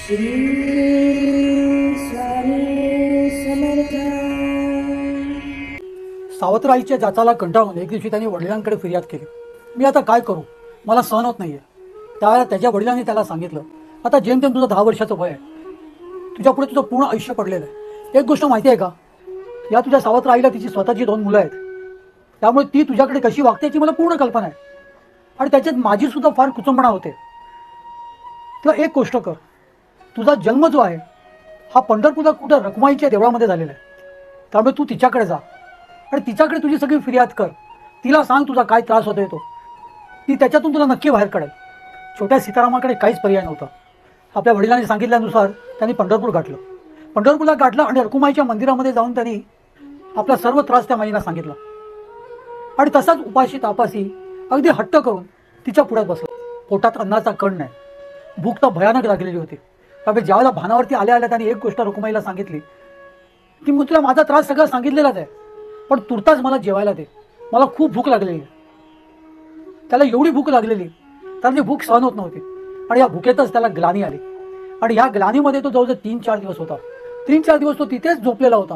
श्री स्वामी समर्थ। सावत्राईच्या जाचाला कंटाळून एक दिवशी त्यांनी वडिलांकडे फिर्याद केली, मी आता काय करू, मला सहन होत नाहीये। त्यावेळेला त्याच्या वडिलांनी त्याला सांगितलं, आता जेमतेम तुझं 10 वर्षाचं वय आहे, तुझ्या पुढे तुझं पूर्ण आयुष्य पडलेलं आहे। एक गोष्ट माहिती आहे का, या तुझ्या सावत्राईला तिची स्वतःची 2 मुलं आहेत, त्यामुळे ती तुझ्याकडे कशी वागते याची मला पूर्ण कल्पना आहे, आणि त्याच्यात माझी सुद्धा फार कुचंबणा होते। तेव्हा एक गोष्ट कर, तुझा जन्म जो आहे हा पंढरपूरला कुठं रखुमाईच्या देवळामध्ये झालेला आहे, त्यामुळे तू तिच्याकडे जा आणि तिच्याकडे तुझी सगळी फिर्याद कर। तिला सांग तुझा काय त्रास होतोय तो, ती त्याच्यातून तुला नक्की बाहेर काढेल। छोट्या सीतारामाकडे काहीच पर्याय नव्हता। आपल्या वडिलांनी सांगितल्यानुसार त्यांनी पंढरपूर गाठलं, पंढरपूरला गाठलं आणि रखुमाईच्या मंदिरामध्ये जाऊन त्यांनी आपला सर्व त्रास त्या माईला सांगितला, आणि तसाच उपाशी तापासी अगदी हट्ट करून तिच्या पुढ्यात बसला। पोटात अन्नाचा कण नाही, भूक तर भयानक लागलेली होती। त्यामुळे ज्यावेळेला भानावरती आल्या आल्या त्यांनी एक गोष्ट रखुमाईला सांगितली की मी तुला माझा त्रास सगळा सांगितलेलाच आहे, पण तुर्तास मला जेवायला दे, मला खूप भूक लागलेली आहे। त्याला एवढी भूक लागलेली, त्याला ती भूक सहन होत नव्हती, आणि या भुकेतच त्याला ग्लानी आली, आणि ह्या ग्लानीमध्ये तो जवळजवळ 3-4 दिवस होता। 3-4 दिवस तो तिथेच झोपलेला होता,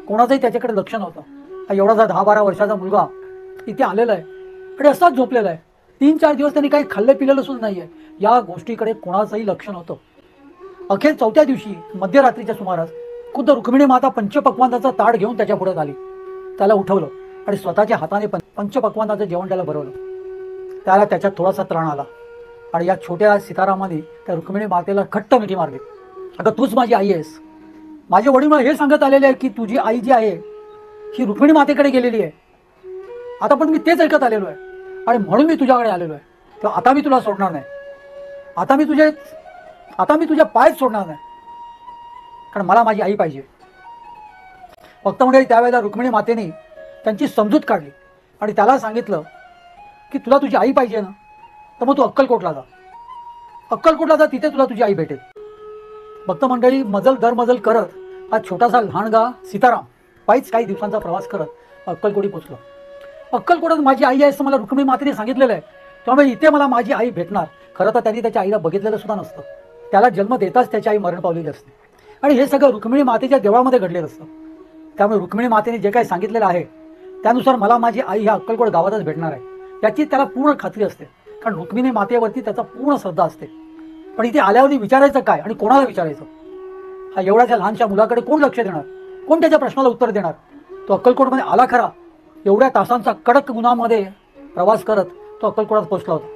कोणाचंही त्याच्याकडे लक्ष नव्हतं। हा एवढासा 10-12 वर्षाचा मुलगा इथे आलेला आहे आणि असाच झोपलेला आहे। 3-4 दिवस त्यांनी काही खाल्लं पिलेलं सुद्धा नाहीये, या गोष्टीकडे कोणाचंही लक्ष नव्हतं। अखेर 4थ्या दिवशी मध्यरात्रीच्या सुमारास खुद्द रुक्मिणी माता पंचपक्वान्नाचा ताट घेऊन त्याच्या पुढे आली, त्याला उठवलं आणि स्वतःच्या हाताने पंचपक्वान्नाचं जेवण त्याला भरवलं। त्याला त्याच्यात थोडासा त्राण आला, आणि या छोट्या सीतारामाने त्या रुक्मिणी मातेला घट्ट मिठी मारली, अगं तूच माझी आई आहेस। माझे वडील मला हे सांगत आलेले आहे की तुझी आई जी आहे ही रुक्मिणी मातेकडे गेलेली आहे, आता पण मी तेच ऐकत आलेलो आहे, आणि म्हणून मी तुझ्याकडे आलेलो आहे। तेव्हा आता मी तुला सोडणार नाही, आता मी तुझ्या पायच सोडणार नाही, कारण मला माझी आई पाहिजे। भक्त मंडळी, त्यावेळेला रुक्मिणी मातेने त्यांची समजूत काढली आणि त्याला सांगितलं की तुला तुझी आई पाहिजे ना, तर मग तू अक्कलकोटला जा, अक्कलकोटला जा, तिथे तुला तुझी आई भेटेल। भक्त मंडळी, मजल दर मजल करत हा छोटासा लहानगा सीताराम पायीच काही दिवसांचा प्रवास करत अक्कलकोटी पोचलो। अक्कलकोटात माझी आई आहे असं मला रुक्मिणी मातेने सांगितलेलं आहे, त्यामुळे इथे मला माझी आई भेटणार। खरं तर त्यांनी त्याच्या आईला बघितलेलं सुद्धा नसतं, त्याला जन्म देताच त्याची आई मरण पावलेली असते, आणि हे सगळं रुक्मिणी मातेच्या देवळामध्ये घडलेलं असतं। त्यामुळे रुक्मिणी मातेने जे काही सांगितलेलं आहे त्यानुसार मला माझी आई ह्या अक्कलकोट गावातच भेटणार आहे, याची त्याला पूर्ण खात्री असते, कारण रुक्मिणी मातेवरती त्याचा पूर्ण श्रद्धा असते। पण इथे आल्यावरती विचारायचं काय आणि कोणाला विचारायचं, हा एवढ्याच्या लहानशा मुलाकडे कोण लक्ष देणार, कोण त्याच्या प्रश्नाला उत्तर देणार। तो अक्कलकोटमध्ये आला खरा, एवढ्या तासांचा कडक उन्हामध्ये प्रवास करत तो अक्कलकोटात पोहोचला होता।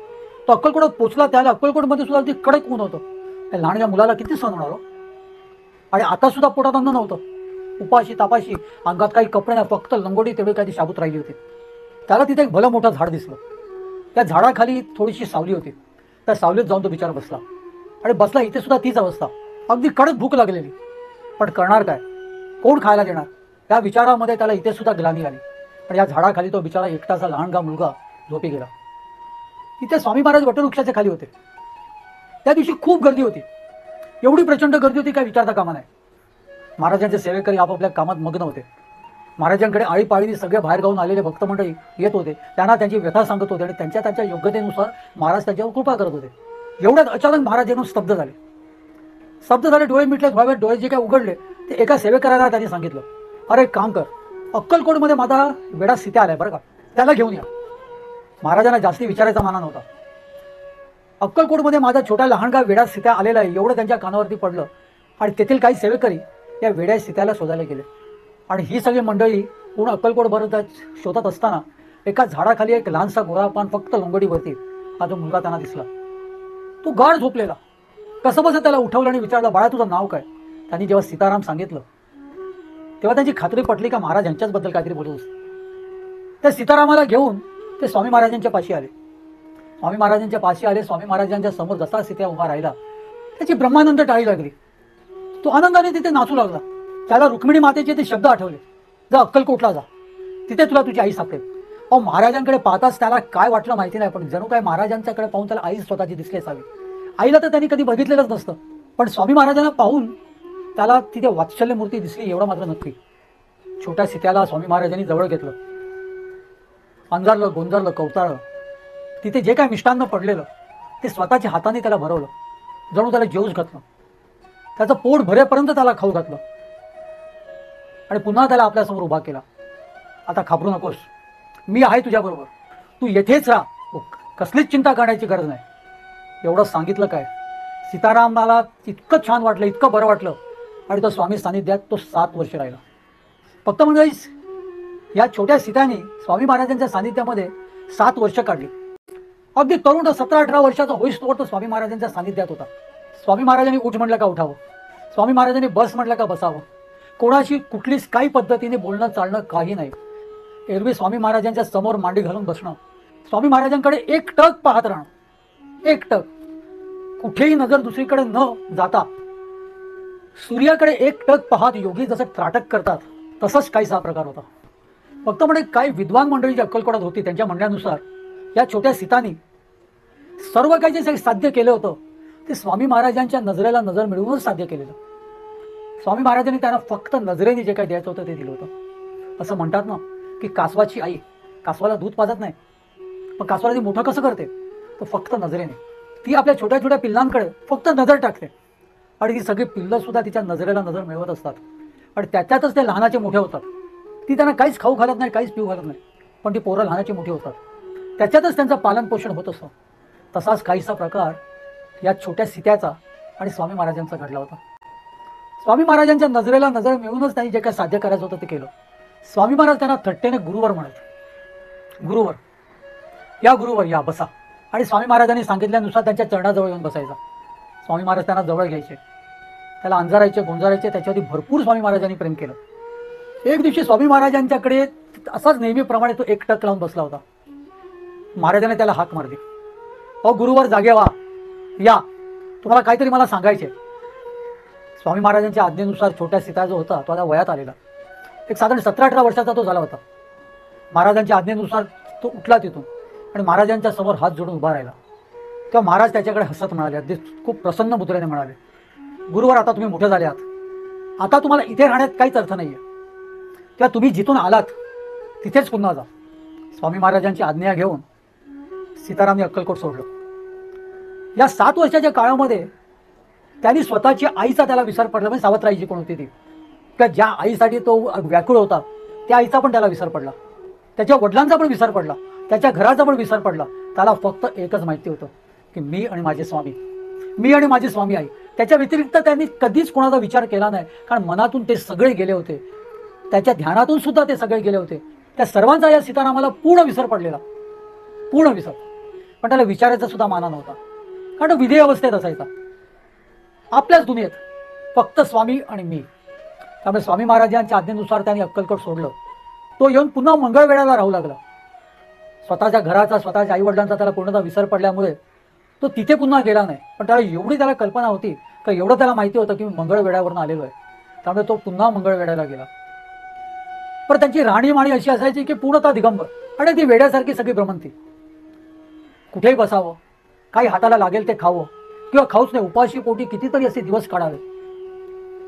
तो अक्कलकोटात पोहोचला त्याला अक्कलकोटमध्ये सुद्धा अगदी कडक ऊन होतं, त्या लहानच्या मुलाला किती सहन होणार हो। आणि आता सुद्धा पोटात अन्न नव्हतं, उपाशी तापाशी, अंगात काही कपडे नाही, फक्त लंगोटी तेवढी काही शाबूत राहिली होती। त्याला तिथे एक भलं मोठं झाड दिसलं, त्या झाडाखाली थोडीशी सावली होती, त्या सावलीत जाऊन तो बिचारा बसला, आणि बसला इथे सुद्धा तीच अवस्था, अगदी कडक भूक लागलेली, पण करणार काय, कोण खायला देणार, त्या विचारामध्ये त्याला इथे सुद्धा ग्लानी आली, आणि या झाडाखाली तो बिचारा एकटाचा लहानगा मुलगा झोपी गेला। इथे स्वामी महाराज वटवृक्षाच्या खाली होते। त्या दिवशी खूप गर्दी होती, एवढी प्रचंड गर्दी होती काय विचारता कामा नाही। महाराजांचे सेवेकरी आपापल्या कामात मग्न होते, महाराजांकडे आळीपाळीने सगळे बाहेर गावून आलेले भक्त मंडळी येत होते, त्यांना त्यांची व्यथा सांगत होते, आणि त्यांच्या योग्यतेनुसार महाराज त्यांच्यावर कृपा करत होते। एवढ्यात अचानक महाराज येऊन स्तब्ध झाले, डोळे मिटले, थोड्या वेळ डोळे जे काय उघडले ते एका सेवेकराला त्यांनी सांगितलं, अरे काम कर, अक्कलकोटमध्ये माझा वेडा सीता आलाय बरं का, त्याला घेऊन या। महाराजांना जास्ती विचारायचा माना नव्हता, अक्कलकोटमध्ये माझा छोटा लहानगा वेडा सीता आलेला आहे एवढं त्यांच्या कानावरती पडलं, आणि तेथील काही सेवेकरी या वेड्या सीताला शोधायला गेले, आणि ही सगळी मंडळी पूर्ण अक्कलकोट भरत शोधत असताना एका झाडाखाली एक लहानसा गोरापान फक्त लंगोटीवरती हा जो मुलगा त्यांना दिसला, तो गाढ झोपलेला। कसं बसं त्याला उठवलं आणि विचारलं, बाळा तुझं नाव काय। त्यांनी जेव्हा सीताराम सांगितलं तेव्हा त्यांची खात्री पटली का महाराज यांच्याचबद्दल काहीतरी बोलत असते। त्या सीतारामाला घेऊन ते स्वामी महाराजांच्या पाशी आले, स्वामी महाराजांच्या समोर जसा सीता उभा राहिला त्याची ब्रह्मानंद टाळी लागली, तो आनंदाने तिथे नाचू लागला। त्याला रुक्मिणी मातेचे ते शब्द आठवले, जा अक्कलकोटला जा, तिथे तुला तुझी आई सापडेल। अहो, महाराजांकडे पाहताच त्याला काय वाटलं माहिती नाही, पण जणू काय महाराजांच्याकडे पाहून त्याला आई स्वतःची दिसली असावी। आईला तर त्यांनी कधी बघितलेलंच नसतं, पण स्वामी महाराजांना पाहून त्याला तिथे वात्सल्य मूर्ती दिसली एवढं मात्र नक्की। छोट्या सीत्याला स्वामी महाराजांनी जवळ घेतलं, अंजारलं, गोंजारलं, कवताळलं, तिथे जे काय मिष्टान्न पडलेलं ते स्वतःच्या हाताने त्याला भरवलं, जणू त्याला जेवूच घातलं। त्याचं पोट भरेपर्यंत त्याला खाऊ घातलं आणि पुन्हा त्याला आपल्यासमोर उभा केला. आता घाबरू नकोस, मी आहे तुझ्याबरोबर, तू येथेच राहा, कसलीच चिंता करण्याची गरज नाही. एवढं सांगितलं काय, सीतारामाला इतकं छान वाटलं, इतकं बरं वाटलं आणि तो स्वामी सानिध्यात तो 7 वर्ष राहिला. फक्त मंडळीच या छोट्या सीताने स्वामी महाराजांच्या सानिध्यामध्ये 7 वर्ष काढली. अगदी तरुण 17-18 वर्षाचा होईस्तोवर तो स्वामी महाराजांच्या सानिध्यात होता. स्वामी महाराजांनी उठ म्हटलं का उठावं, स्वामी महाराजांनी बस म्हटलं का बसावं, कोणाशी कुठलीच काही पद्धतीने बोलणं चालणं काही नाही. एरवी स्वामी महाराजांच्या समोर मांडी घालून बसणं, स्वामी महाराजांकडे एकटक पाहत राहणं, एकटक, कुठेही नजर दुसरीकडे न जाता सूर्याकडे एकटक पाहत योगी जसं त्राटक करतात तसंच काहीसा प्रकार होता. फक्त म्हणजे काही विद्वान मंडळी जी अक्कलकोटात होती त्यांच्या म्हणण्यानुसार या छोट्या सीतानी सर्व काही जे साध्य केलं होतं ते स्वामी महाराजांच्या नजरेला नजर मिळवूनच साध्य केलेलं. स्वामी महाराजांनी त्यांना फक्त नजरेने जे काही द्यायचं होतं ते दिलं होतं. असं म्हणतात ना की कासवाची आई कासवाला दूध पाजत नाही, पण कासवाला ती मोठं कसं करते, तर फक्त नजरेने. ती आपल्या छोट्या छोट्या पिल्लांकडे फक्त नजर टाकते आणि ती सगळी पिल्लं सुद्धा तिच्या नजरेला नजर मिळवत असतात आणि त्याच्यातच ते लहानाचे मोठे होतात. ती त्यांना काहीच खाऊ घालत नाही, काहीच पिऊ घालत नाही, पण ती पोरं लहानाची मोठी होतात, त्याच्यातच त्यांचं पालन पोषण होत असतं. तसाच काहीसा प्रकार या छोट्या सीत्याचा आणि स्वामी महाराजांचा घडला होता. स्वामी महाराजांच्या नजरेला नजर मिळूनच त्यांनी जे काही साध्य करायचं होतं ते केलं. स्वामी महाराज त्यांना थट्टेने गुरुवर म्हणायचे, गुरुवर या, गुरुवर या, बसा. आणि स्वामी महाराजांनी सांगितल्यानुसार त्यांच्या चरणाजवळ येऊन बसायचा. स्वामी महाराज त्यांना जवळ घ्यायचे, त्याला अंजारायचे, गोंजारायचे, त्याच्यावरती भरपूर स्वामी महाराजांनी प्रेम केलं. एक दिवशी स्वामी महाराजांच्याकडे असाच नेहमीप्रमाणे तो एकटक लावून बसला होता. महाराजांनी त्याला हाक मारली, अहो गुरुवर जागे व्हा, या, तुम्हाला काहीतरी मला सांगायचे. स्वामी महाराजांच्या आज्ञेनुसार छोट्या सीता जो होता तो आता वयात आलेला, एक साधारण 17-18 वर्षाचा तो झाला होता. महाराजांच्या आज्ञेनुसार तो उठला तिथून आणि महाराजांच्या समोर हात जोडून उभा राहिला. तेव्हा महाराज त्याच्याकडे हसत म्हणाले, अगदी खूप प्रसन्न मुद्रेने म्हणाले, गुरुवर आता तुम्ही मोठे झाले आहात, आता तुम्हाला इथे राहण्यात काहीच अर्थ नाहीये, तेव्हा तुम्ही जिथून आलात तिथेच पुन्हा जा. स्वामी महाराजांची आज्ञा घेऊन सीतारामने अक्कलकोट सोडलं. या 7 वर्षाच्या काळामध्ये त्यांनी स्वतःची आईचा त्याला विसर पडला. म्हणजे सावत्राई जी कोण होती ती, किंवा ज्या आईसाठी तो व्याकुळ होता त्या आईचा पण त्याला विसर पडला, त्याच्या वडिलांचा पण विसर पडला, त्याच्या घराचा पण विसर पडला. त्याला फक्त एकच माहिती होतं की मी आणि माझे स्वामी, मी आणि माझी स्वामी आई. त्याच्या व्यतिरिक्त त्यांनी कधीच कोणाचा विचार केला नाही, कारण मनातून ते सगळे गेले होते, त्याच्या ध्यानातून सुद्धा ते सगळे गेले होते. त्या सर्वांचा या सीतारामाला पूर्ण विसर पडलेला, पूर्ण विसर. पण त्याला विचारायचा सुद्धा माना नव्हता, कारण तो विधेय अवस्थेत असायचा, आपल्याच दुनियेत फक्त स्वामी आणि मी. त्यामुळे स्वामी महाराजांच्या आज्ञेनुसार त्यांनी अक्कलकोट सोडलं. तो येऊन पुन्हा मंगळवेढ्याला राहू लागला. स्वतःच्या घराचा, स्वतःच्या आईवडिलांचा त्याला पूर्णतः विसर पडल्यामुळे तो तिथे पुन्हा गेला नाही. पण त्याला त्याला कल्पना होती का, एवढं त्याला माहिती होतं की मी मंगळवेढ्यावरून आलेलो आहे, त्यामुळे तो पुन्हा मंगळवेढ्याला गेला. पण त्यांची राहणीमाणी अशी असायची की पूर्णतः दिगंबर आणि ती वेड्यासारखी सगळी भ्रमंती. कुठेही बसावं, काही हाताला लागेल ते खावं, किंवा खाऊच नाही, उपाशी पोटी कितीतरी असे दिवस काढावे.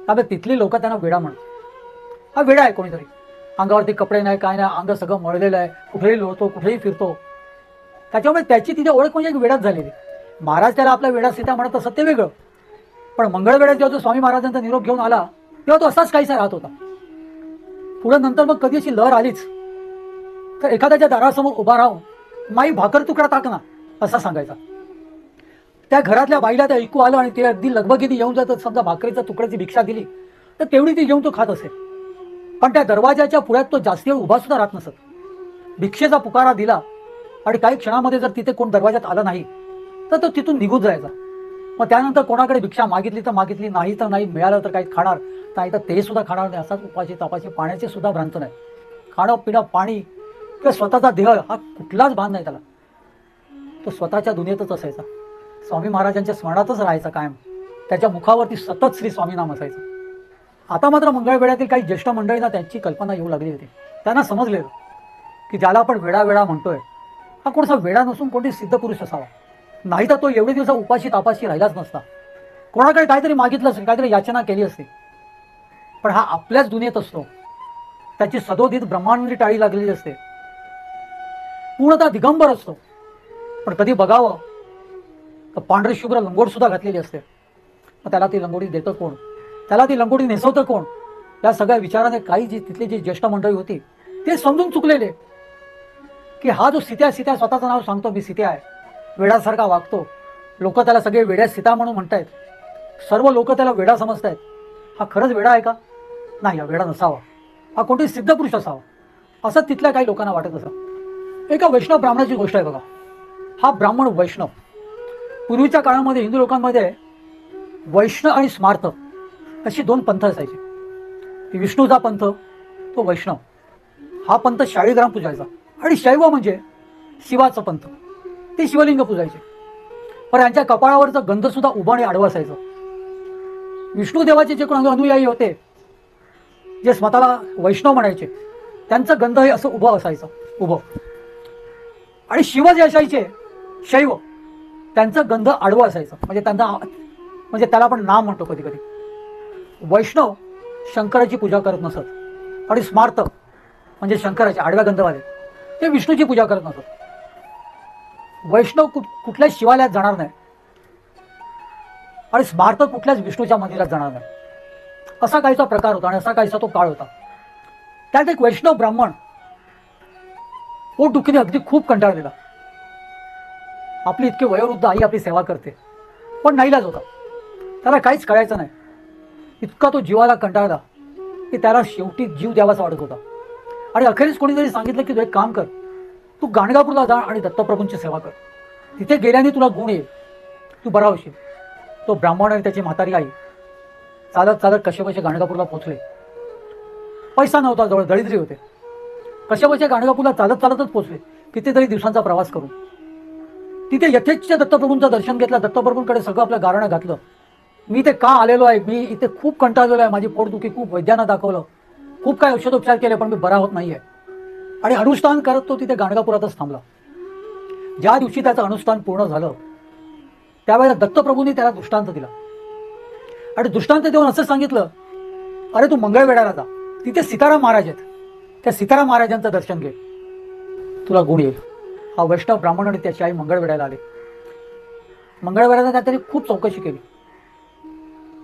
त्यामुळे तिथली लोक त्यांना वेडा म्हणतात. हा वेडा आहे कोणीतरी, अंगावरती कपडे नाही, काय नाही, अंग सगळं मळलेलं आहे, कुठेही लोळतो, कुठेही फिरतो. त्याच्यामुळे त्याची तिथे ओळख म्हणजे एक वेडाच झालेली. महाराज त्याला आपला वेडा सीता म्हणत असत ते वेगळं, पण मंगळवेढ्यात जेव्हा तो स्वामी महाराजांचा निरोप घेऊन आला तेव्हा तो असाच काहीसा राहत होता. पुढे नंतर मग कधी अशी लहर आलीच तर एखाद्याच्या दारासमोर उभा राहून, माई भाकर तुकडा टाक ना, असा सांगायचा. त्या घरातल्या बाईला ते ऐकू आलं आणि ते अगदी लगबगीने येऊन जात. समजा भाकरीचा तुकड्याची भिक्षा दिली तर तेवढी ती घेऊन तो खात असे. पण त्या दरवाजाच्या पुढ्यात तो जास्ती वेळ उभा सुद्धा राहत नसत. भिक्षेचा पुकारा दिला आणि काही क्षणामध्ये जर तिथे कोण दरवाजात आलं नाही तर तो तिथून निघून जायचा. मग त्यानंतर कोणाकडे भिक्षा मागितली तर मागितली, नाही तर नाही, मिळालं तर काही खाणार, नाही तर ते सुद्धा खाणार नाही. असाच उपाशी तापाशी, पाण्याचे सुद्धा भ्रांत नाही. खाणं पिणं पाणी किंवा स्वतःचा देह हा कुठलाच भान नाही त्याला. तो स्वतःच्या दुनियेतच असायचा, स्वामी महाराजांच्या स्मरणातच राहायचा कायम. त्याच्या मुखावरती सतत श्री स्वामी नाम असायचं. आता मात्र मंगळवेढ्यातील काही ज्येष्ठ मंडळींना त्यांची कल्पना येऊ लागली होती. त्यांना समजलेलं की ज्याला आपण वेडा वेडा म्हणतोय हा कोणता वेडा नसून कोणती सिद्ध पुरुष असावा, नाही तर तो एवढे दिवस उपाशी तापाशी राहिलाच नसता. कोणाकडे काहीतरी मागितलं असेल, काहीतरी याचना केली असते. पण हा आपल्याच दुनियेत असतो, त्याची सदोदित ब्रह्मांडी टाळी लागलेली असते, पूर्णतः दिगंबर असतो. पण कधी बघावं तर पांढरी शुभ्र लंगोट सुद्धा घातलेली असते. मग त्याला ती लंगोटी देतं कोण, त्याला ती लंगोटी नेसवतं कोण, या सगळ्या विचाराने काही जी तिथली जी ज्येष्ठ मंडळी होती ते समजून चुकलेले की हा जो सीत्या सीत्या स्वतःचं नाव सांगतो मी सीत्या आहे, वेड्यासारखा वागतो, लोक त्याला सगळे वेड्या सीता म्हणून म्हणतायत, सर्व लोक त्याला वेडा समजतायत, हा खरंच वेडा आहे का? नाही, हा वेडा नसावा, हा कोणतरी सिद्ध पुरुष असावा, असं तिथल्या काही लोकांना वाटत असं. एका वैष्णव ब्राह्मणाची गोष्ट आहे बघा. हा ब्राह्मण वैष्णव, पूर्वीच्या काळामध्ये हिंदू लोकांमध्ये वैष्णव आणि स्मार्त अशी दोन पंथ असायचे. विष्णूचा पंथ तो वैष्णव, हा पंथ शाळीग्राम पूजायचा, आणि शैव म्हणजे शिवाचं पंथ, ते शिवलिंग पूजायचे. पण यांच्या कपाळावरचं गंध सुद्धा उभं आणि आडवं असायचं. विष्णू देवाचे जे कोण अनुयायी होते, जे स्वतःला वैष्णव म्हणायचे, त्यांचं गंध हे असं उभं असायचं, उभं. आणि शिव जे असायचे शैव, त्यांचं गंध आडवं असायचं, म्हणजे त्यांचा म्हणजे त्याला आपण नाम म्हणतो कधी कधी. वैष्णव शंकराची पूजा करत नसत, आणि स्मार्त म्हणजे शंकराचे आडव्या गंधवाले ते विष्णूची पूजा करत नसत. वैष्णव कुठल्याच शिवालयात जाणार नाही, आणि स्मार्त कुठल्याच विष्णूच्या मंदिरात जाणार नाही, असा काहीचा प्रकार होता आणि असा काहीसा तो काळ होता. त्यात एक वैष्णव ब्राह्मण पोटदुखीने अगदी खूप कंटाळलेला. आपली इतके वयोवृद्ध आई आपली सेवा करते, पण नाईलाज होता, त्याला काहीच कळायचं नाही. इतका तो जीवाला कंटाळला की त्याला शेवटी जीव द्यावासा वाटत होता. आणि अखेरीस कोणीतरी सांगितलं की तू एक काम कर, तू गाणगापूरला जा आणि दत्तप्रभूंची सेवा कर, तिथे गेल्याने तुला गुण येईल, तू बरा होशील. तो ब्राह्मण आणि त्याची म्हातारी आई चालत चालत कसेबसे गाणगापूरला पोहोचले. पैसा नव्हता जवळ, दरिद्री होते. कसेबसे गाणगापूरला चालत चालतच पोहोचले, कितीतरी दिवसांचा प्रवास करून. तिथे यथेच्छ दत्तप्रभूंचं दर्शन घेतलं, दत्तप्रभूंकडे सगळं आपलं गारणं घातलं. मी ते का आलेलो आहे, मी इथे खूप कंटाळलेलो आहे, माझी पोटदुखी खूप, वैद्यांना दाखवलं, खूप काही औषधोपचार केले, पण मी बरा होत नाहीये. आणि अनुष्ठान करत तो तिथे गाणगापुरातच थांबला. ज्या दिवशी त्याचं अनुष्ठान पूर्ण झालं त्यावेळेला दत्तप्रभूंनी त्याला दृष्टांत दिला, आणि दृष्टांत देऊन असं सांगितलं, अरे तू मंगळवेढ्याला जा, तिथे सीताराम महाराज आहेत, त्या सीताराम महाराजांचं दर्शन घे, तुला गुण येईल. हा वैष्णव ब्राह्मण आणि त्याची आई मंगळवेढ्याला आले. मंगळवेढ्याला त्यातरी खूप चौकशी केली.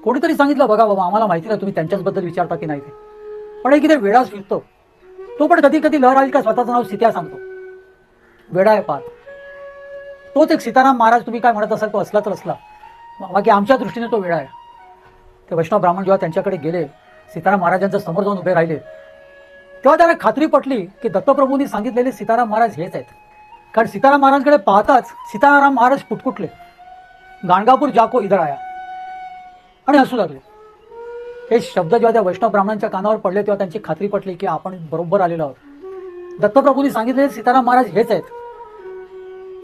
कोणीतरी सांगितलं, बघा बाबा, आम्हाला माहिती नाही तुम्ही त्यांच्याचबद्दल विचारता की नाही ते, पण एक इथे वेडाच फिरतो, तो पण कधी कधी लहर आली का स्वतःचं नाव सीत्या सांगतो, वेडा आहे पार. तोच एक सीताराम महाराज तुम्ही काय म्हणत असाल तो असला तर असला, बाकी आमच्या दृष्टीने तो वेडा आहे. ते वैष्णव ब्राह्मण जेव्हा त्यांच्याकडे गेले, सीताराम महाराजांच्या समोर जाऊन उभे राहिले, तेव्हा त्याला खात्री पटली की दत्तप्रभूंनी सांगितलेले सीताराम महाराज हेच आहेत. कारण सीताराम महाराजांकडे पाहताच सीताराम महाराज पुटपुटले, गाणगापूर जाको इधर आया, आणि हसू लागले. हे शब्द जेव्हा त्या वैष्णव ब्राह्मणांच्या कानावर पडले तेव्हा त्यांची खात्री पटली की आपण बरोबर आलेलो आहोत. दत्तप्रभूंनी सांगितलेले सीताराम महाराज हेच आहेत.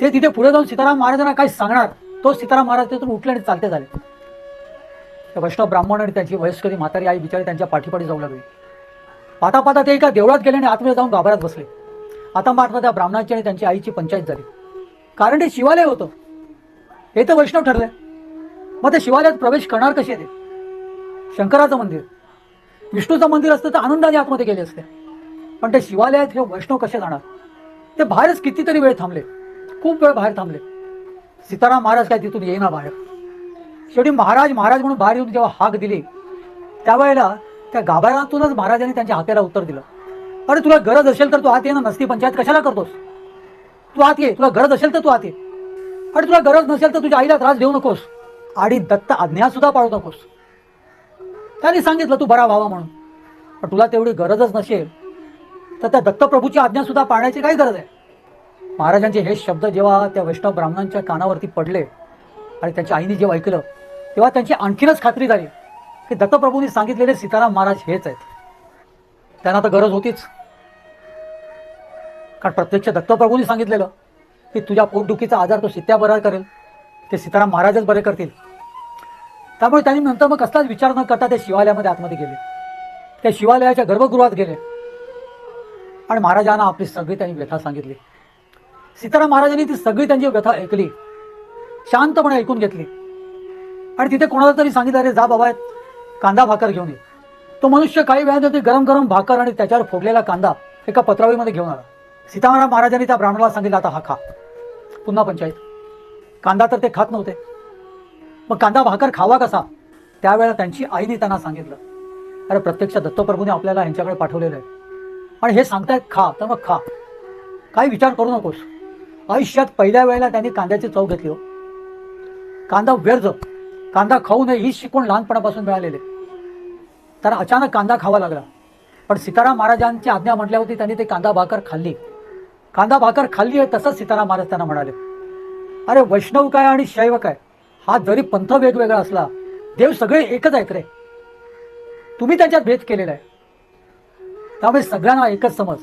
ते तिथे पुढे जाऊन सीताराम महाराजांना काय सांगणार, तो सीताराम महाराज तिथून उठले आणि चालते झाले. त्या वैष्णव ब्राह्मण आणि त्याची वयस्करी म्हातारी आई बिचारी त्यांच्या पाठीपाठी जाऊ लागली. पाता पाता ते एका देवळात गेले आणि आतमध्ये जाऊन गाभाऱ्यात बसले. आता मात्र त्या ब्राह्मणाची आणि त्यांची आईची पंचायत झाली, कारण ते शिवालय होतं, हे तर वैष्णव ठरले. मग ते शिवालयात प्रवेश करणार कसे? ते शंकराचं मंदिर, विष्णूचं मंदिर असतं तर आनंदाने आतमध्ये गेले असते, पण ते शिवालयात हे वैष्णव कसे जाणार? ते बाहेरच कितीतरी वेळ थांबले, खूप वेळ बाहेर थांबले. सीताराम महाराज काय तिथून येईना बाहेर. शेवटी महाराज म्हणून बाहेर येऊन जेव्हा हाक दिली त्यावेळेला त्या गाभाऱ्यातूनच महाराजांनी त्यांच्या हाकेला उत्तर दिलं, अरे तुला गरज असेल तर तू आत ये ना, नसती पंचायत कशाला करतोस? तू आत ये, तुला गरज असेल तर तू आत ये, आणि तुला गरज नसेल तर तुझ्या आईला त्रास देऊ नकोस, आणि दत्त आज्ञा सुद्धा पाळू नकोस. त्यांनी सांगितलं तू बरा व्हावा म्हणून, पण तुला तेवढी गरजच नसेल तर त्या दत्तप्रभूची आज्ञा सुद्धा पाळण्याची काय गरज आहे? महाराजांचे हे शब्द जेव्हा त्या वैष्णव ब्राह्मणांच्या कानावरती पडले आणि त्यांच्या आईने जेव्हा ऐकलं तेव्हा त्यांची आणखीनच खात्री झाली की दत्तप्रभूंनी सांगितलेले सीताराम महाराज हेच आहेत. त्यांना तर गरज होतीच, कारण प्रत्यक्ष दत्तप्रभूंनी सांगितलेलं की तुझ्या पोटदुखीचा आजार तो सीत्या बरा करेल, ते सीताराम महाराजच बरे करतील. त्यामुळे त्यांनी नंतर मग कसलाच विचार न करता ते शिवालयामध्ये आतमध्ये गेले. त्या शिवालयाच्या गर्भगृहात गेले आणि महाराजांना आपली सगळी त्यांनी व्यथा सांगितली. सीताराम महाराजांनी ती सगळी त्यांची व्यथा ऐकली, शांतपणे ऐकून घेतली, आणि तिथे कोणाला तरी सांगितलं, अरे जा बाबा कांदा भाकर घेऊन ये. तो मनुष्य काही वेळात गरम गरम भाकर आणि त्याच्यावर फोडलेला कांदा एका पत्रावळीमध्ये घेऊन आला. सीताराम महाराजांनी त्या ब्राह्मणाला सांगितलं, आता हा खा. पुन्हा पंचायत. कांदा तर ते खात नव्हते, मग कांदा भाकर खावा कसा? त्यावेळेला त्यांची आईने त्यांना सांगितलं, अरे प्रत्यक्ष दत्तप्रभूने आपल्याला यांच्याकडे पाठवलेलं आहे आणि हे सांगतायत खा, तर मग खा, काही विचार करू नकोस. आयुष्यात पहिल्या वेळेला त्यांनी कांद्याची चव घेतली हो. कांदा व्यर्थ, कांदा खाऊ नये ही शिकवण लहानपणापासून मिळालेले. त्यांना अचानक कांदा खावा लागला, पण सीताराम महाराजांची आज्ञा म्हटल्यावरती त्यांनी ते कांदा भाकर खाल्ली. कांदा भाकर खाल्ली आहे तसंच सीताराम महाराज त्यांना म्हणाले, अरे वैष्णव काय आणि शैव काय, हा जरी पंथ वेगवेगळा असला, देव सगळे एकच आहेत रे. तुम्ही त्याच्यात भेद केलेला आहे, त्यामुळे सगळ्यांना एकच समज.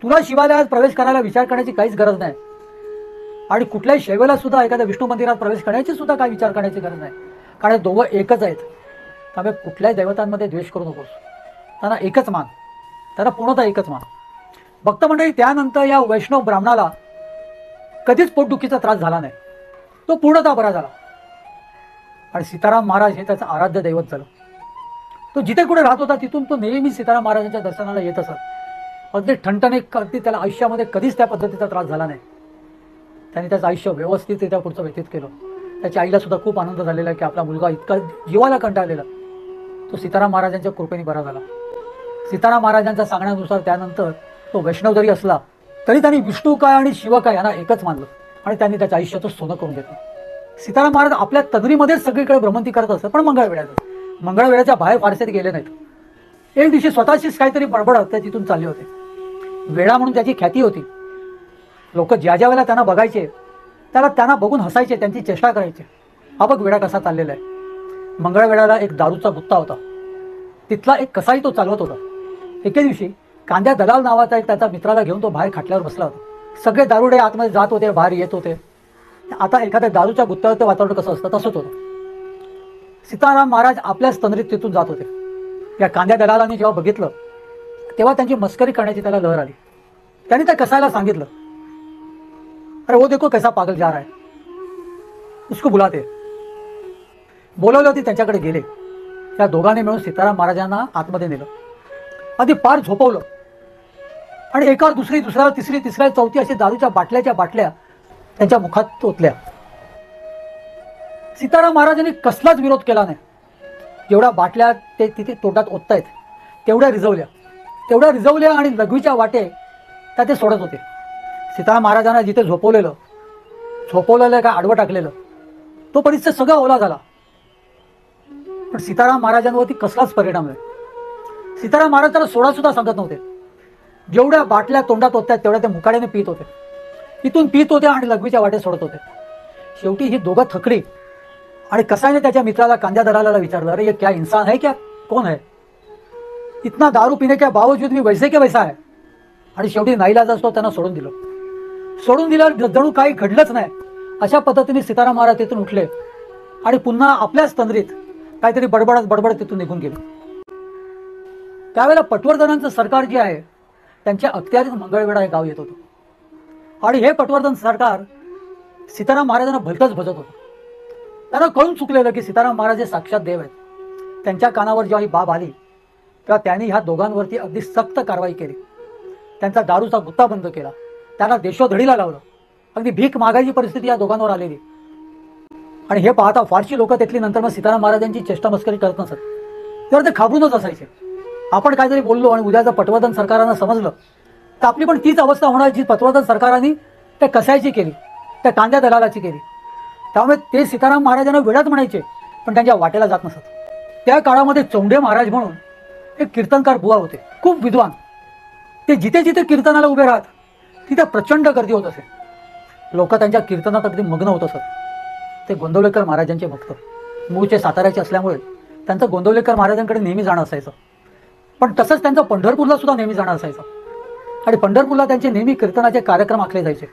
तुला शिवालयात प्रवेश करायला विचार करण्याची काहीच गरज नाही आणि कुठल्याही शैवाला सुद्धा एखाद्या विष्णू मंदिरात प्रवेश करण्याची सुद्धा काही विचार करण्याची गरज नाही, कारण दोघं एकच आहेत. त्यामुळे कुठल्याही दैवतांमध्ये द्वेष करू नकोस, त्यांना एकच मान, त्यांना पूर्णतः एकच मान. भक्त मंडळी, त्यानंतर या वैष्णव ब्राह्मणाला कधीच पोटदुखीचा त्रास झाला नाही, तो पूर्णतः बरा झाला आणि सीताराम महाराज हे त्याचं आराध्य दैवत झालं. तो जिथे कुठे राहत होता तिथून तो नेहमी सीताराम महाराजांच्या दर्शनाला येत असत. अगदी ठणठणे, अगदी त्याला आयुष्यामध्ये कधीच त्या पद्धतीचा त्रास झाला नाही. त्याने त्याचं आयुष्य व्यवस्थितरित्या पुढचं व्यतीत केलं. त्याच्या आईला सुद्धा खूप आनंद झालेला आहे की आपला मुलगा इतका जीवाला कंटाळलेला तो सीताराम महाराजांच्या कृपेने बरा झाला. सीताराम महाराजांच्या सांगण्यानुसार त्यानंतर तो वैष्णव जरी असला तरी त्यांनी विष्णू काय आणि शिव काय यांना एकच मानलं आणि त्यांनी त्याच्या आयुष्याचं सोनं करून घेतलं. सीताराम महाराज आपल्या तंद्रीमध्येच सगळीकडे भ्रमंती करत असत, पण मंगळवेळ्याच्या बाहेर फारसे गेले नाहीत. एक दिवशी स्वतःशीच काहीतरी बडबडत ते तिथून चालले होते. वेडा म्हणून त्याची ख्याती होती. लोक ज्या ज्या वेळेला त्यांना बघायचे त्यांना बघून हसायचे, त्यांची चेष्टा करायचे, हा बघ वेडा कसा चाललेला आहे. मंगळवेळाला एक दारूचा गुत्ता होता, तिथला एक कसाई तो चालवत होता. एके दिवशी कांद्या दलाल नावाचा एक त्याचा मित्राला घेऊन तो बाहेर खाटल्यावर बसला होता. सगळे दारुडे आतमध्ये जात होते, बाहेर येत होते. आता एखाद्या दारूच्या गुत्त्यावरचं वातावरण कसं असतं तसंच होतं. सीताराम महाराज आपल्याच तंद्रीत तिथून जात होते. या कांद्या दलालांनी जेव्हा बघितलं तेव्हा त्यांची मस्करी करण्याची त्याला लहर आली. त्यांनी त्या कसायला सांगितलं, अरे वो देखो कैसा पागल जा रहा है, उसको बुलाते. बोलवले होते, त्यांच्याकडे गेले. त्या दोघांनी मिळून सीताराम महाराजांना आतमध्ये नेलं, आधी पार झोपवलं आणि एकावर दुसरी, दुसऱ्यावर तिसरी, तिसऱ्या चौथी अशी दारूच्या बाटल्या त्यांच्या मुखात ओतल्या. सीताराम महाराजांनी कसलाच विरोध केला नाही. जेवढ्या बाटल्या ते तिथे तोंडात ओततायत तेवढ्या रिझवल्या आणि लघवीच्या वाटे त्या ते सोडत होते. सीताराम महाराजांना जिथे झोपवलेलं काय आडवं टाकलेलं तो परिसर सगळा ओला झाला, पण सीताराम महाराजांवरती कसलाच परिणाम नाही. सीताराम महाराज त्याला सोडा सुद्धा सांगत नव्हते. जेवढ्या बाटल्या तोंडात होत्या तेवढ्या ते मुकाड्याने पित होते, इथून पित होते आणि लघवीच्या वाटे सोडत होते. शेवटी ही दोघं थकली आणि कसाईने त्याच्या मित्राला कांद्या दलालाला विचारलं, अरे ये क्या इंसान है क्या, कौन है, इतना दारू पीने के बावजूद मी वैसे के वैसा आहे. आणि शेवटी नाईलाज असतो त्यांना सोडून दिलं जणू काही घडलंच नाही. अशा पद्धतीने सीताराम महाराज तिथून उठले आणि पुन्हा आपल्याच तंद्रीत काहीतरी बडबडत तिथून निघून गेले. त्यावेळेला पटवर्धनांचं सरकार जे आहे त्यांच्या अखत्यारीत मंगळवेढा हे गाव येत होतं आणि हे पटवर्धन सरकार सीताराम महाराजांना भलतंच भजत होतं. त्यांना कळून चुकलेलं की सीताराम महाराज हे साक्षात देव आहेत. त्यांच्या कानावर जेव्हा ही बाब आली तेव्हा त्यांनी ह्या दोघांवरती अगदी सक्त कारवाई केली. त्यांचा दारूचा गुत्ता बंद केला, त्यांना देशोधडीला लावलं. अगदी भीक मागायची परिस्थिती या दोघांवर आलेली. आणि हे पाहता फारशी लोक तिथली नंतर मग सीताराम महाराजांची चेष्टा मस्करी करत नसत, तेव्हा ते घाबरूनच असायचे. आपण काहीतरी बोललो आणि उद्या जर पटवर्धन सरकारांना समजलं तर आपली पण तीच अवस्था होणार जी पटवर्धन सरकारांनी त्या कसायची केली, त्या कांद्या दलालाची केली. त्यामुळे ते सीताराम महाराजांना वेळात म्हणायचे पण त्यांच्या वाटेला जात नसत. त्या काळामध्ये चौंडे महाराज म्हणून एक कीर्तनकार बुवा होते, खूप विद्वान. ते जिथे जिथे कीर्तनाला उभे राहत तिथे प्रचंड गर्दी होत असे. लोक त्यांच्या कीर्तनात अगदी मग्न होत असत. ते गोंदवलेकर महाराजांचे भक्त, मूळचे साताऱ्याचे असल्यामुळे त्यांचं गोंदवलेकर महाराजांकडे नेहमी जाणं असायचं. पण तसंच त्यांचं पंढरपूरला सुद्धा नेहमी जाणं असायचं आणि पंढरपूरला त्यांचे नेहमी कीर्तनाचे कार्यक्रम आखले जायचे.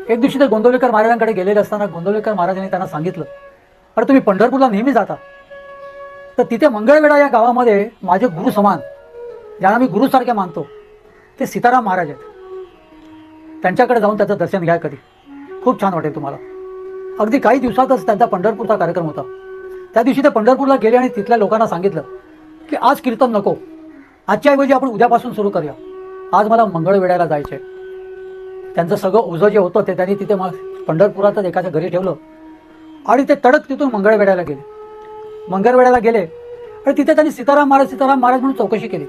एक दिवशी ते गोंदवलेकर महाराजांकडे गेलेले असताना गोंदवलेकर महाराजांनी त्यांना सांगितलं, अरे तुम्ही पंढरपूरला नेहमी जाता, तर तिथे मंगळवेढा या गावामध्ये माझे गुरु समान, ज्यांना मी गुरुसारखे मानतो, ते सीताराम महाराज आहेत. त्यांच्याकडे जाऊन त्याचं दर्शन घ्या कधी, खूप छान वाटेल तुम्हाला. अगदी काही दिवसातच त्यांचा पंढरपूरचा कार्यक्रम होता. त्या दिवशी ते पंढरपूरला गेले आणि तिथल्या लोकांना सांगितलं की आज कीर्तन नको, आजच्या ऐवजी आपण उद्यापासून सुरू करूया, आज मला मंगळवेढ्याला जायचे. त्यांचं सगळं ओझं जे होतं ते त्यांनी तिथे पंढरपुरातच एकाच्या घरी ठेवलं आणि ते तडक तिथून मंगळवेढ्याला गेले. मंगळवेढ्याला गेले आणि तिथे त्यांनी सीताराम महाराज म्हणून चौकशी केली.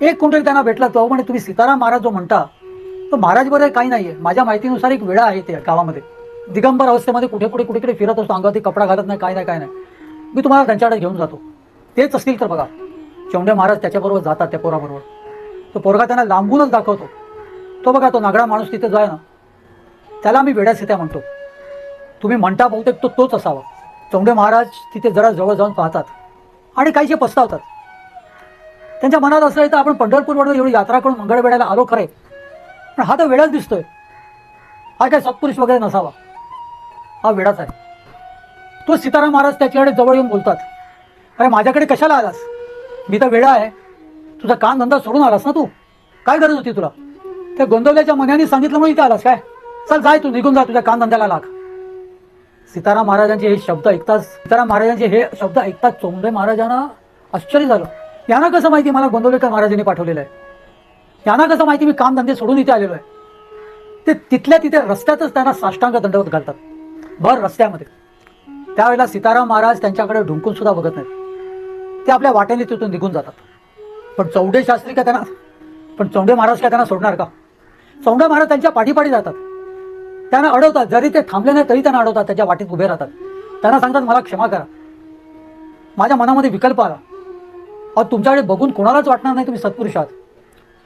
एक कोणतरी त्यांना भेटला, तो म्हणे तुम्ही सीताराम महाराज जो म्हणता तो महाराज बरोबर काही नाहीये. माझ्या माहितीनुसार एक वेडा आहे ते गावामध्ये, दिगंबर अवस्थेमध्ये कुठे फिरत असतो, अंगावरती कपडा घालत नाही, काय नाही. मी तुम्हाला त्यांच्याकडे घेऊन जातो. तेच असतील तर बघा. चौंडे महाराज त्याच्याबरोबर जातात त्या पोराबरोबर. तो पोरगा त्यांना लांबूनच दाखवतो. तो बघा, तो नागडा माणूस तिथे जो आहे ना, त्याला आम्ही वेड्या सीत्या म्हणतो. तुम्ही म्हणता बहुतेक तो तोच असावा. चौंडे महाराज तिथे जरा जवळ जाऊन पाहतात आणि काहीसे पस्तावतात. त्यांच्या मनात असं येतं, आपण पंढरपूरवरून एवढी यात्रा करून मंगळवेढ्याला आलो खरे, पण हा तर वेडाच दिसतोय. हा काय सत्पुरुष वगैरे नसावा, हा वेडाच आहे. तो सीताराम महाराज त्याच्याकडे जवळ येऊन बोलतात, अरे माझ्याकडे कशाला आलास? मी तर वेडा आहे. तुझा काम धंदा सोडून आलास ना तू? काय गरज होती तुला? त्या गोंदवल्याच्या मन्याने सांगितलं म्हणून इथे आलास काय? चल जाय, तू निघून जा, तुझ्या काम धंद्याला लाग. सीताराम महाराजांचे हे शब्द ऐकताच चौंडे महाराजांना आश्चर्य झालं. यांना कसं माहिती मला गोंदवलेकर महाराजांनी पाठवलेलं आहे? यांना कसं माहिती मी काम धंदे सोडून इथे आलेलो आहे? ते तिथल्या तिथे रस्त्यातच त्यांना साष्टांग दंडवत घालतात, भर रस्त्यामध्ये. त्यावेळेला सीताराम महाराज त्यांच्याकडे ढुंकून सुद्धा बघत नाहीत. ते आपल्या वाटेने तिथून निघून जातात. पण चौंडे महाराज काय त्यांना सोडणार का? चौंडे महाराज त्यांच्या पाठीपाठी जातात, त्यांना अडवतात. जरी ते थांबले नाही तरी त्यांना अडवतात, त्याच्या वाटेत उभे राहतात. त्यांना सांगतात, मला क्षमा करा, माझ्या मनामध्ये विकल्प आला. अहो, तुमच्याकडे बघून कोणालाच वाटणार नाही तुम्ही सत्पुरुष आहात.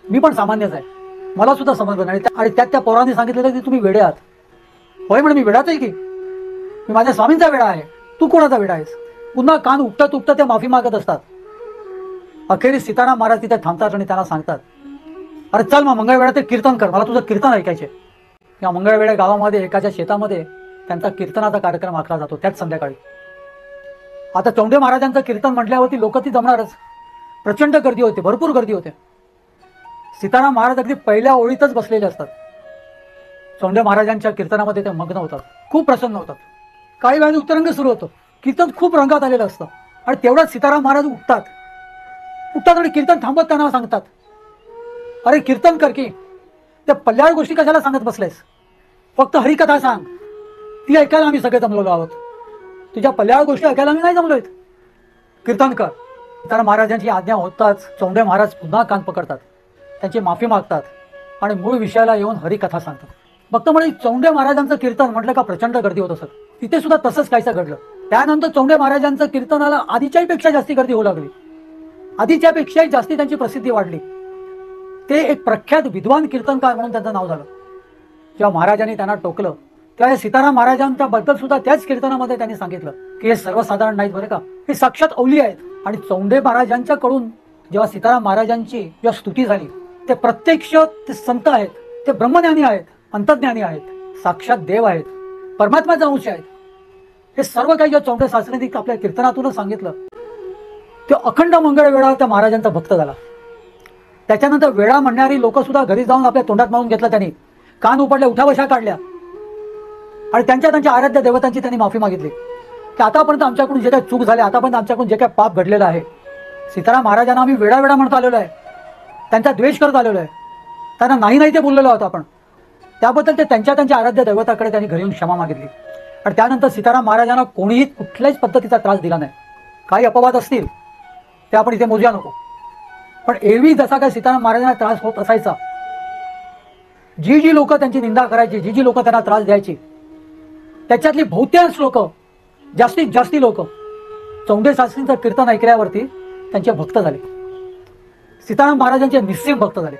मी पण सामान्यच आहे, मला सुद्धा समजलं नाही. आणि त्यात त्या पोरांनी सांगितलेलं की तुम्ही वेडे आहात. होय म्हणे, मी वेडाच आहे की? मी माझ्या स्वामींचा वेडा आहे, तू कोणाचा वेडा आहेस? पुन्हा कान उपटत ते माफी मागत असतात. अखेरीस सीताराम महाराज तिथे थांबतात आणि त्यांना सांगतात, अरे चल मग मंगळवेढ्यात कीर्तन कर, मला तुझं कीर्तन ऐकायचे. या मंगळवेढ्या गावामध्ये एकाच्या शेतामध्ये त्यांचा कीर्तनाचा कार्यक्रम आखला जातो त्याच संध्याकाळी. आता चौंडे महाराजांचं कीर्तन म्हटल्यावरती लोक ती जमणारच. प्रचंड गर्दी होते, भरपूर गर्दी होते. सीताराम महाराज अगदी पहिल्या ओळीतच बसलेले असतात. चौंडे महाराजांच्या कीर्तनामध्ये ते मग्न होतात, खूप प्रसन्न होतात. काही वेळाने उत्तरंग सुरू होतो, कीर्तन खूप रंगात आलेलं असतं. आणि तेवढ्यात सीताराम महाराज उठतात आणि कीर्तन थांबत त्यांना सांगतात, अरे कीर्तन कर की, त्या पल्ल्याळ गोष्टी कशाला सांगत बसलेस? फक्त हरिकथा सांग, ती ऐकायला आम्ही सगळे जमलेलो आहोत. तुझ्या पल्ल्याळ गोष्टी ऐकायला आम्ही नाही जमलोय. कीर्तन कर. सीताराम महाराजांची आज्ञा होताच चौंडे महाराज पुन्हा कान पकडतात, त्यांची माफी मागतात आणि मूळ विषयाला येऊन हरिकथा सांगतात. फक्त म्हणजे चौंडे महाराजांचं कीर्तन म्हटलं का प्रचंड गर्दी होत असत. तिथे सुद्धा तसंच काहीसं घडलं. त्यानंतर चौंडे महाराजांचं कीर्तनाला आधीच्याही पेक्षा जास्ती गर्दी होऊ लागली. आधीच्या पेक्षाही जास्ती त्यांची प्रसिद्धी वाढली. ते एक प्रख्यात विद्वान कीर्तनकार म्हणून त्यांचं नाव झालं. जेव्हा महाराजांनी त्यांना टोकलं त्यावेळेस सीताराम महाराजांच्या बद्दल सुद्धा त्याच कीर्तनामध्ये त्यांनी सांगितलं की हे सर्वसाधारण नाहीत बरं का, हे साक्षात अवली आहेत. आणि चौंडे महाराजांच्याकडून जेव्हा सीताराम महाराजांची जेव्हा स्तुती झाली, ते प्रत्यक्ष ते संत आहेत, ते ब्रह्मज्ञानी आहेत, अंतर्ज्ञानी आहेत, साक्षात देव आहेत, परमात्म्याचा अंश आहेत. हे सर्व काही जेव्हा चौंडे शास्त्रींनी आपल्या कीर्तनातूनच सांगितलं, ते अखंड मंगळवेढा त्या महाराजांचा भक्त झाला. त्याच्यानंतर वेळा म्हणणारी लोक सुद्धा घरी जाऊन आपल्या तोंडात मारून घेतलं. त्यांनी कान उपडले, उठाबशा काढल्या आणि त्यांच्या आराध्य देवतांची त्यांनी माफी मागितली की आतापर्यंत आमच्याकडून जे काही चूक झाली, आतापर्यंत आमच्याकडून जे काही पाप घडलेलं आहे, सीताराम महाराजांना आम्ही वेडा म्हणत आलेलो आहे, त्यांचा द्वेष करत आलेलो आहे, त्यांना नाही ते बोललेलो आहोत आपण. त्याबद्दल ते त्यांच्या आराध्य देवताकडे त्यांनी घरी येऊन क्षमा मागितली. आणि त्यानंतर सीताराम महाराजांना कोणीही कुठल्याच पद्धतीचा त्रास दिला नाही. काही अपवाद असतील ते आपण इथे मोजूया नको, पण एरवी जसा काय सीताराम महाराजांना त्रास होत असायचा, जी लोक त्यांची निंदा करायची, जी लोक त्यांना त्रास द्यायची, त्याच्यातली बहुतांश लोक, जास्तीत जास्ती लोक चौंडे शास्त्रींचं कीर्तन ऐकल्यावरती त्यांचे भक्त झाले. सीताराम महाराजांचे निस्सीम भक्त झाले.